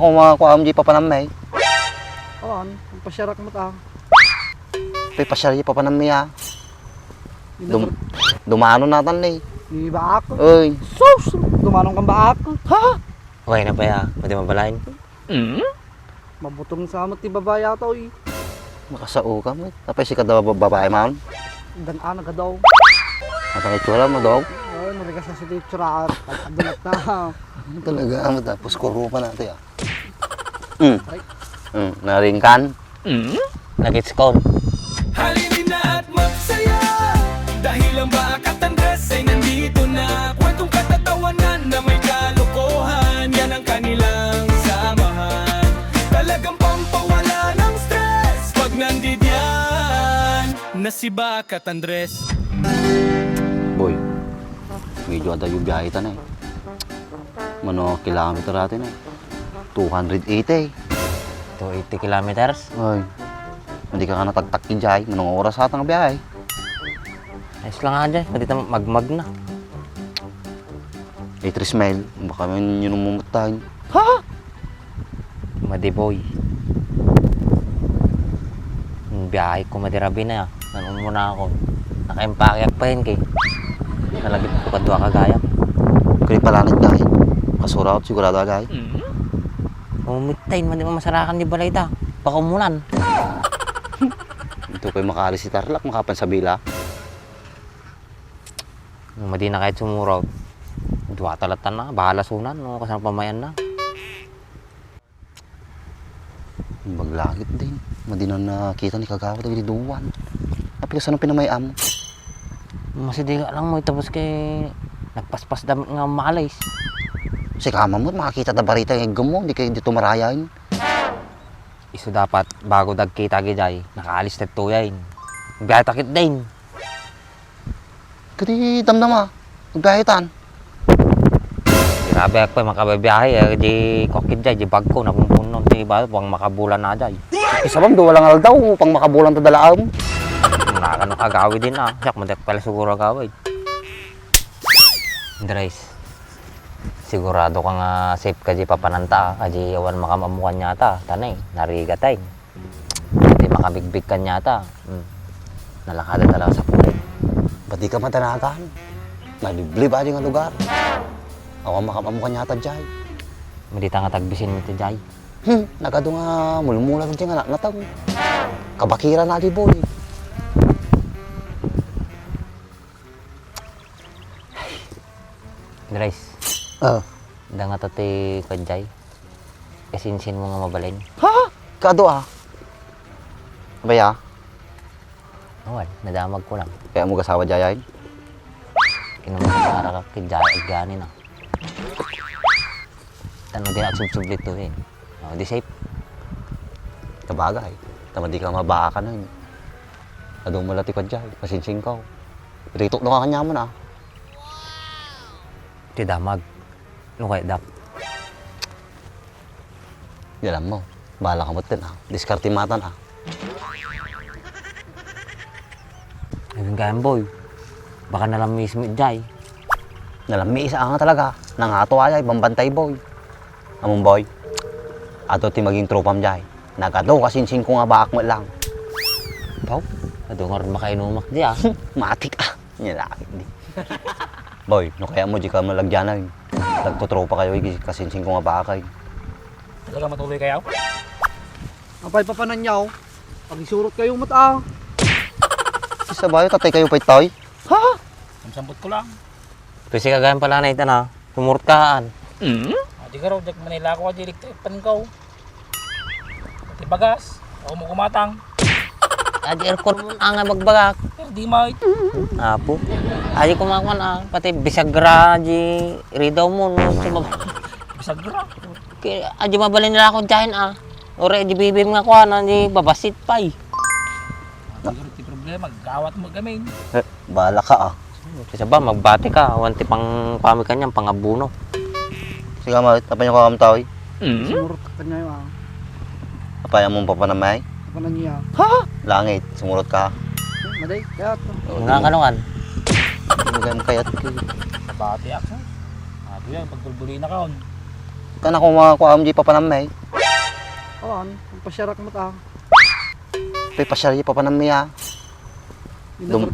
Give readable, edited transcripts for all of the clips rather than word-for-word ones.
Ako mga kuam di pa panamay. Oo, pasyarak mo ta. Pasyari pa panamay ha. Dumano natin eh. Di ba ako? Oy. Sus! Dumanong kang ba ako? Ha? Okay na ba ya? Pwede mabalain? Mabutong sa amat ti babae ata oy. Makasao ka mo. Tapos si kada babae man. Dan-ana ka daw. Nakakitsura mo daw. Ay, marikas na si teacher at pagkadulat na. Talaga ang tapos kuro pa natin ah. Naringkan. Nag-gets ko. Halinin na at magsaya dahil ang Bakat Andres ay nandito na. Kwentong katatawanan na may kalokohan, yan ang kanilang samahan. Talagang pampawala ng stress pag nandidyan na si Bakat Andres. Boy, medyo ada yung biyahe ta na eh. Mano kilometer natin eh. 280. 280 kilometers. Ay, hindi ka natagtak kinjay. Manong oras sa atang biyahe. Ayos lang nga dyan. Pwede tayo magmag na. 3 mile. Baka man yun ang mumutahin. Madiboy. Yung biyahe ko madirabi na ya. Nanon muna ako. Naka-impakyak pa yun kay. Nalagit ko kadwa kagaya. Kaya palanit dahil. Kasura ako sigurado agay. Umitain, madi mo masarakan di balay ta. Baka umulan. Ito ko'y makaalis si Tarlac, makapan sa bila. Madi na kahit sumuraw. Dua talatan na. Bahala sunan. No? Kasama pamayan na. Maglagit din. Madi na nakita ni Kagawad ang duwan. Napikas anong pinamayam? Masidiga lang mo. Tapos kay nagpaspas damit nga malays. Si kama mo, makakita na barita yung egg mo. Hindi kayo dito marayain. Iso dapat bago dagkita gijay. Nakaalis na tuyain. Biyahe takit din. Kati damdama. Nagbahitan. Grabe ako makababiyahe. Di kokit jay. Di bag ko na pumpunom. Di ba? Huwag makabulan na jay. Isa bang walang aldaw upang makabulang tadalaam. Nakakano kagawi din ah. Siyak madak pala siguro gawin. Andres. Sigurado ka nga safe ka di papananta. Kaji awan makamamukan nyata. Tanay. Narigatay. Di makabigbig ka nyata. Nalakada talaga sa pulit. Ba't di ka matanagan? Malibli ba nga lugar? Ako makamamukan nyata dyan. Madita nga tagbisin mo ti jay. Nagado nga mulmula dyan nga natang. Kabakira na di boy. Andres. Da nga tati kajay. Kasinsin mo nga mabalin. Ha? Kado ah. Baya? Awal, nadamag ko lang. Kaya mo kasawa jayain? Kinamagkasara ka kajay aganin ah. Tanong din at subsublit to eh. Oh, di safe. Kabagay. Tama di ka mabaka ka na yun. Adong malati ka dyan. Pasinsing ka. Rito na ka kanya mo na. Di damag. Ano kaya dap? Di alam mo. Bahala ka mo din ah. Diskartimatan ah. Ayun kayang boy. Baka nalang mismo jay. Nalami isa nga talaga. Nangato ayay. Bambantay boy. Among boy. Ato ti maging tropam dyan. Nagado kasinsing ko nga baak mo lang. Pau? Ado nga rin makainumak di ah. Matik ah. Nilakit di. Boy, no kaya mo di ka malagyan na yun. Nagtutropa kayo kasinsing ko nga bakay. Talaga matuloy kayo? Apay papananyaw. Pag isurot kayong mata. Isa ba yun? Tatay kayo pa itoy? Ha? Ang sampot ko lang. Kasi kagayan pala na ito na. Sumurtkaan. Di ka raw, Manila ako ka direct panikaw. Pati bagas, ako mo kumatang. Adi aircon mo na nga magbagak. Pero di may. Apo. Adi kumakuan ah. Pati bisagra di ridaw mo no. Bisag gra. Adi mabalin nila ako dyan ah. Ore di bibim nga kuan di babasit pa eh. Siguro ti problema, gawat mo gamin. Bahala ka ah. Kasi ba magbati ka. Wanti pang pami kanyang pangabuno. Sige ma, tapay nyo kakamtaw. Surot ka kanya yung Tapay mong papanamay. papananya. Langit, sumurot ka. Maday, kaya to. Nga kanukan. Hindi mo kayat ko. Bati ako. Ato yan, pagtulbuli na kaon. Kana ko makakuha mo di papanamay. Awan, pasyarak mo ta. Pasyari papanamay ha. Dum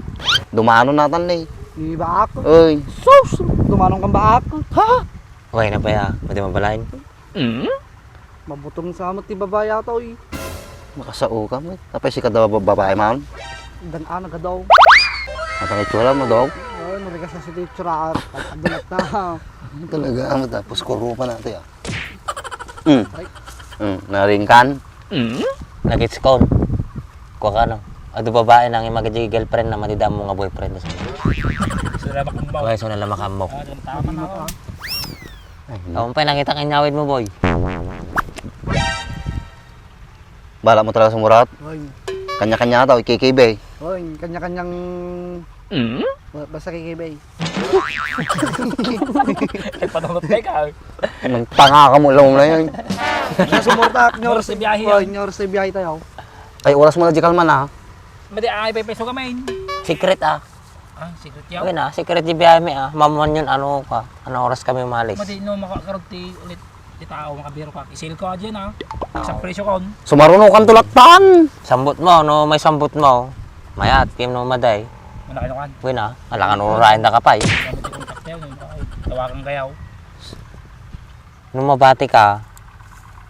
Dumano natin eh. Ibaak. Oy. Sus! Dumanong kang baak. Ha? Okay na ba ya? Pwede mabalain? Mabutong sa amot ti babae ato eh. Makasao ka mo. Tapos si kada babae man. Danaan ka daw. Natangitsura mo daw. Ay, marikas na si teacher at pagkadulat na. Talaga ang tapos kuro pa natin ah. Naringkan. Nagits ko. Kuha ka no. Ado babae nang imagadi girlfriend na matidam mo nga boyfriend sa. Okay, so nalamak mo. Tama na ako. Ako pa nakita kang nyawid mo, boy. Bala mo talaga sa murat. Hoy, Kanya-kanya daw, KKB. hoy, kanya-kanyang... Basta kikibay. Nagtanga ka mo lang na yun. Sa sumurtak, nyor Oras na biyahe Hoy, nyor sa biyahe tayo. Ay, oras mo na di kalman ha. Madi ay peso kamain. Secret ah. Ah, secret yaw. Okay na, secret di biyahe mi ah. Mamuan yun ano ka. Ano oras kami umalis. Madi no makakarugti ulit di tao makabiro ka. Isil ko adyan ah. Sa presyo kon. Sumaruno kang tulaktan. Sambot mo, no? May sambot mo. Mayat, kim no maday. Manakino kan. Uy na, ala ka nururain na kapay. Madi kontak tayo no. Tawagan kayaw. Nung mabati ka,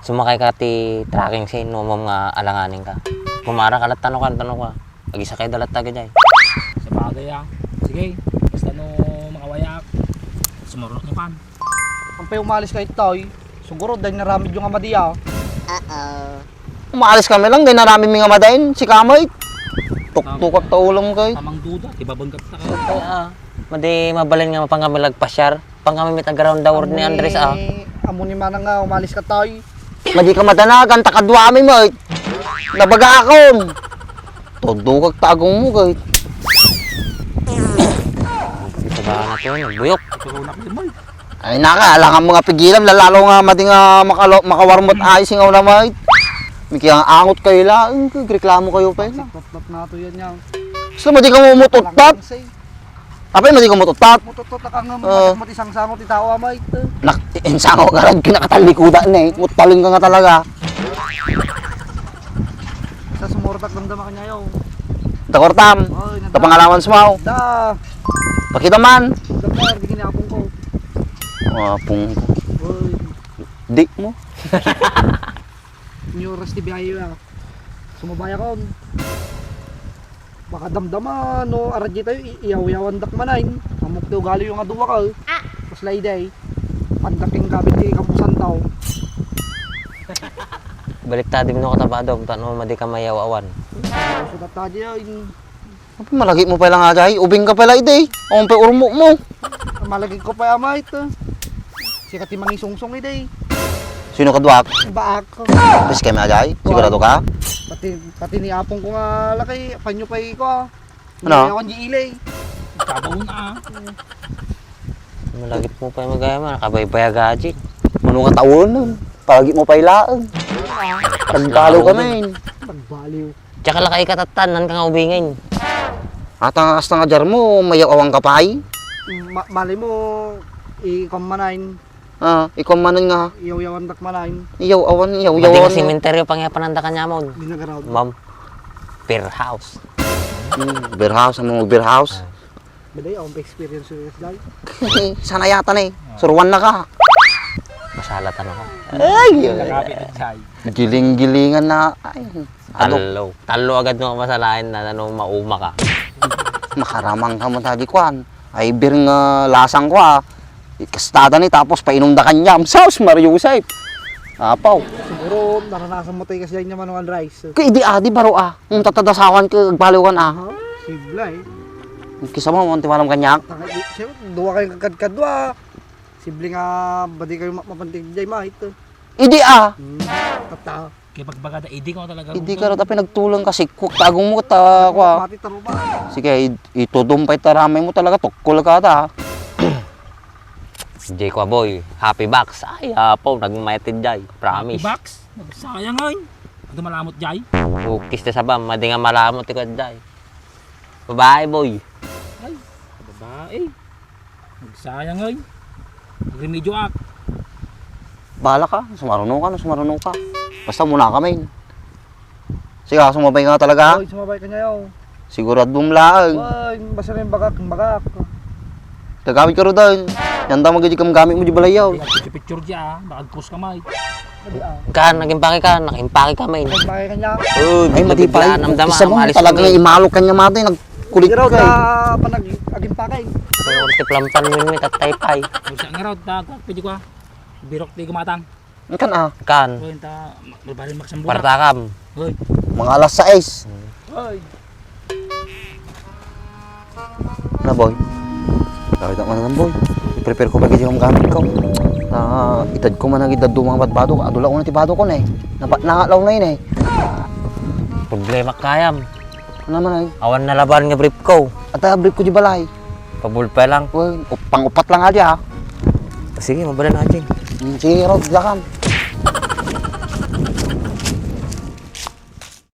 sumakay ka ti tracking scene no nga alanganin ka. Pumara ka tanong ka. Agi sakay dalat taga jay. Sa bagay ah. Sige. Basta no makawayak. Sumurot ni pan. Ang pa umalis kayo tayo, siguro dahil naramid yung amadiya. Umaalis kami lang, dahil narami mga madain. Si Kamay. Tuktukot ta ulam kay. Tamang duda. Ibabangkat ta kayo. Ay ah. Madi mabalin nga mapangamilag pasyar. Pangami around the world ni Andres ah. Amo ni Manang nga, umalis ka tayo. Madi ka madanagan, takadwami mo. Nabaga akong. Todo kag tagong mo kay. Isa ba na to? Nagbuyok. Turunak din mo. Ay naka, alang mga pigilan, lalalo nga madi nga makawarmot ayos nga na may. Miki ang angot kayo lang, reklamo kayo pa yun. Tot na to yan yan. Gusto madi ka mumututat. Apay madi ka mututat. Mututot na ka nga, matisang sangot itawa amay. Insango ka rin, kinakatalikuda na eh. Mutaling ka nga talaga. Sa sumurtak damdama ka niya yaw. Takortam, Hoy, kapangalaman sumaw. Da! Pakita man. Damdar, di ginapong ko. Pung Hoy, di mo. new rest di biyahe ya. Sumabaya kon. Baka damdaman, no, aradji tayo, iyaw-yawan dak manain. Amok daw gali yung aduwa ka. Tapos layday. Pandaking kabit di kapusan tao. Balik tadi mo katabado, tano madi ka mayawawan. Sudat tayo yun. Malagi mo pala nga jay, ubing ka pala ide. Ang pa urmo mo. Malagig ko pa amay ito. Sikat yung mga sungsong ide. Sino ka duwak? Baak ko. Pis kay majay, sigurado ka? Pati ni apong ko nga lakay, panyo pa ko ah. Ano? Hindi ako di ilay. Kabaon ah. Malagip mo pa yung magaya mo, nakabaybaya gaji. Ano nga taon? Palagi mo pa ilaan. Pagdalo ka men. Pagbaliw. Tsaka lakay katatanan ka nga ubingin. At ang asta nga jar mo, mayaw awang kapay. Mali mo, ikamanain, Ikaw manan nga. iyaw-yawan dak manain. Iyaw awan, iyaw Madi yawan. nga simenteryo pang pananda ka niya mo. Dinagaraw. Ma'am, beer house. Beer house, ano beer house? Baday, akong pa-experience yung guys. Sana yata na eh. Suruan na ka. Masalat ano ka. Ay! Nakapit at say. Giling-gilingan na. Ay, Talo agad mo masalain na ano, mauma ka. makaramang ka mo tadi kwan. Ay beer nga lasang ko Kastada ni tapos painom da kanyam. Saus Mario Yusef. Apaw. Siguro, naranasan mo tayo kasi dyan naman ng rice. Kay di adi baro Kung tatadasawan ka agbaliw kan Sibla eh. Kisa mo mo tiwalam kanyak. Siyempre, duwa kayo kagkadwa. Sibli nga, badi kayo mapantig dyan mahit. Idi Tata. Kaya pagbagada, hindi ko talaga. Idi ka rin tapi nagtulong kasi kuk tagong mo ta kwa. Mati taro ba? Sige itudumpay taramay mo talaga tukol ka ta. Jay ko boy, happy box. Ay, apo, nagmayatid jay. Promise. Box. Nagsayang ngayon. Ito malamot jay. Ukis na sabam, madi nga malamot ikot jay. Babae boy. Ay, babae. Nagsayang ngayon. Remedyo ak. Bahala ka, sumarunong ka. Basta muna kami. Sige, sumabay ka talaga ha. Oy, sumabay ka niya yaw. Siguradong laang. Oy, basta rin bagak. Gagamit ka rin doon. Yan daw magiging gamit mo di balayaw. Picture dyan bakagpos kamay. Sabi Kan, nagimpake ka, nakimpake kami. Sumabay ka niya. Ay, matipay. Namdama, Isa mo, umalis talagang kami. imalok ka niya mati. Nagkulit Iraw ka na eh. panag-aging pakay. Kaya ko tiplampan mo yun, at taypay. Siya nga raw, pwede ko birok di gumatang. Yan kan ah. Kan, Oy, barbarin maksambura. partakam. Oy, Mga alas 6. Oy. Na boy. Kawit ako na boy. I-prepare ko ba kasi yung gamit ko. Na itad ko man ang idad do mga badbado. Adula ko na tibado ko na eh. Nangalaw na yun eh. Problema kayam. Ano naman eh. Awan na laban nga brief ko. At brief ko di balay. Pabulpe lang. Uy, pang-upat lang nga di ah. Sige, mabala na, Jing. Sige, Rod, lakam.